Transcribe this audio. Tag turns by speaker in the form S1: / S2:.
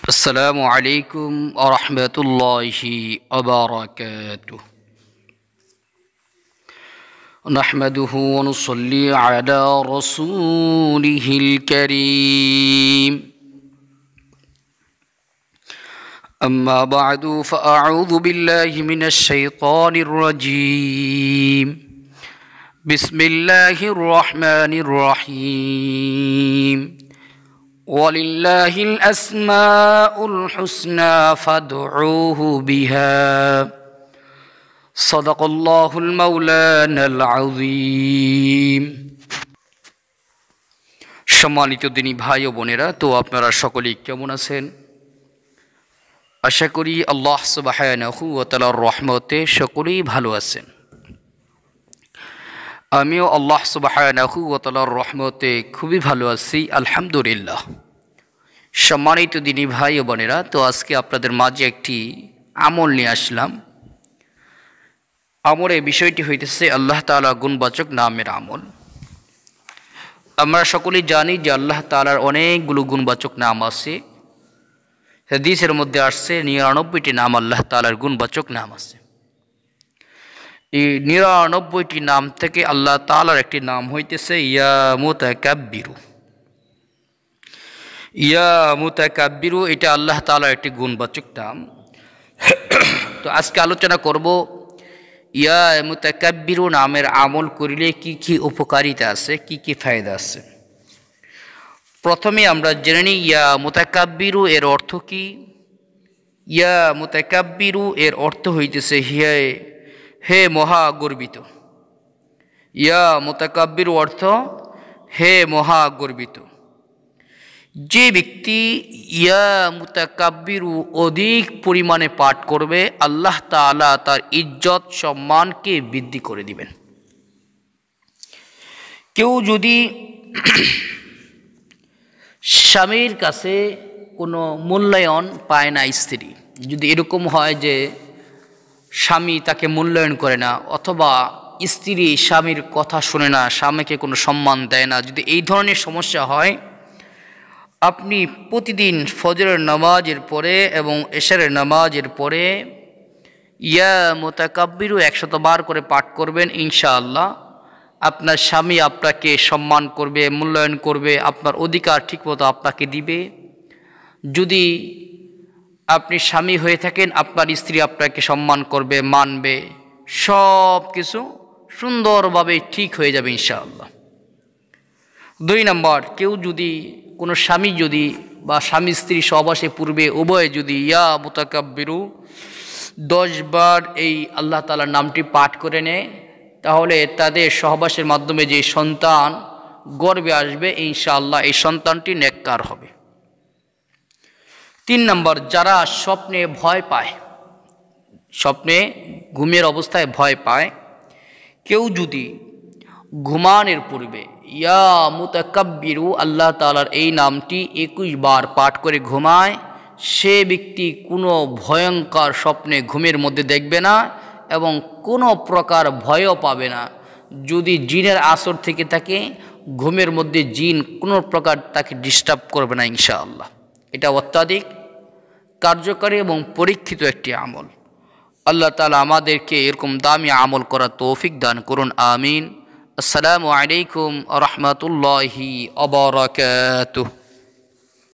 S1: السلام عليكم ورحمة الله وبركاته. نحمده ونصلي على رسوله الكريم. أما بعد فأعوذ بالله من الشيطان الرجيم. بسم الله الرحمن الرحيم. ولله الأسماء الحسنى فادعوه بها صدق الله المولانا العظيم. সম্মানিত দিনী ভাই ও বোনেরা, তো আপনারা সকলেই কেমন আছেন? আশা করি আল্লাহ সুবহানাহু ওয়া তাআলার রহমতে সকলেই ভালো আছেন। আমিও আল্লাহ সুবহানাহু ওয়া তাআলার রহমতে খুবই ভালো আছি, আলহামদুলিল্লাহ। সম্মানিত দিনী ভাই ও বোনেরা, তো আজকে আপনাদের মাঝে একটি আমল নিয়ে আসলাম। আমলের বিষয়টি হইতেছে আল্লাহ তাআলা গুণবাচক নামের আমল। আমরা সকলেই জানি যে আল্লাহ তাআলার অনেকগুলো গুণবাচক নাম আছে। হাদিসের মধ্যে আসছে 99টি নাম আল্লাহ তাআলার গুণবাচক নাম আছে। এই 99টি নাম থেকে আল্লাহ তাআলার একটি নাম হইতেছে ইয়া মুতাকাব্বিরু। ইয়া মুতাকাব্বিরু, এটা আল্লাহ তাআলার একটি গুণবাচক নাম। তো আজকে আলোচনা করব ইয়া মুতাকাব্বিরু নামের আমল করিলে কি কি উপকারিতা আছে, কি কি ফায়দা আছে। প্রথমে আমরা জেনে নিই ইয়া মুতাকাব্বিরু এর অর্থ কি। ইয়া মুতাকাব্বিরু এর অর্থ হইতেছে হে মহা গর্বিত। ইয়া মুতাকাব্বিরু অর্থ হে মহা গর্বিত। যে ব্যক্তি ইয়া মুতাকাব্বিরু অধিক পরিমাণে পাঠ করবে, আল্লাহ তাআলা তার ইজ্জত সম্মানকে বৃদ্ধি করে দিবেন। কেউ যদি স্বামীর কাছে কোনো মূল্যায়ন পায় না, স্ত্রী যদি এরকম হয় যে স্বামী তাকে মূল্যায়ন করে না, অথবা স্ত্রী স্বামীর কথা শোনে না, স্বামীকে কোনো সম্মান দেয় না, যদি এই ধরনের সমস্যা হয়, আপনি প্রতিদিন ফজরের নামাজের পরে এবং এশারের নামাজের পরে ইয়া মুতাকাব্বিরু 100 বার করে পাঠ করবেন। ইনশাআল্লাহ আপনার স্বামী আপনাকে সম্মান করবে, মূল্যায়ন করবে, আপনার অধিকার ঠিকমতো আপনাকে দিবে। যদি আপনি স্বামী হয়ে থাকেন, আপনার স্ত্রী আপনাকে সম্মান করবে, মানবে, সব কিছু সুন্দরভাবে ঠিক হয়ে যাবে ইনশাআল্লাহ। 2 নম্বর, কেউ যদি কোনো স্বামী যদি বা স্বামী স্ত্রী সহবাসে পূর্বে উভয়ে যদি ইয়া মুতাকাব্বিরু 10 বার এই আল্লাহ তাআলার নামটি পাঠ করে নেয়, তাহলে তাদের সহবাসের মাধ্যমে যে সন্তান গর্ভে আসবে, ইনশাআল্লাহ এই সন্তানটি নেককার হবে। 3 নম্বর, যারা স্বপ্নে ভয় পায়, স্বপ্নে ঘুমের অবস্থায় ভয় পায়, কেউ যদি ঘুমানোর পূর্বে ইয়া মুতাকাব্বিরু আল্লাহ তাআলার এই নামটি 21 বার পাঠ করে ঘুমায়, সে ব্যক্তি কোনো ভয়ঙ্কর স্বপ্নে ঘুমের মধ্যে দেখবে না এবং কোনো প্রকার ভয়ও পাবে না। যদি জিনের আসর থেকে থাকে, ঘুমের মধ্যে জিন কোনো প্রকার তাকে ডিস্টার্ব করবে না ইনশাআল্লাহ। এটা অত্যাধিক কার্যকারী এবং পরীক্ষিত একটি আমল। আল্লাহ তাআলা আমাদেরকে এরকম দামি আমল করার তৌফিক দান করুন, আমিন। আসসালামু আলাইকুম ওয়া রাহমাতুল্লাহি ওয়া বারাকাতুহু।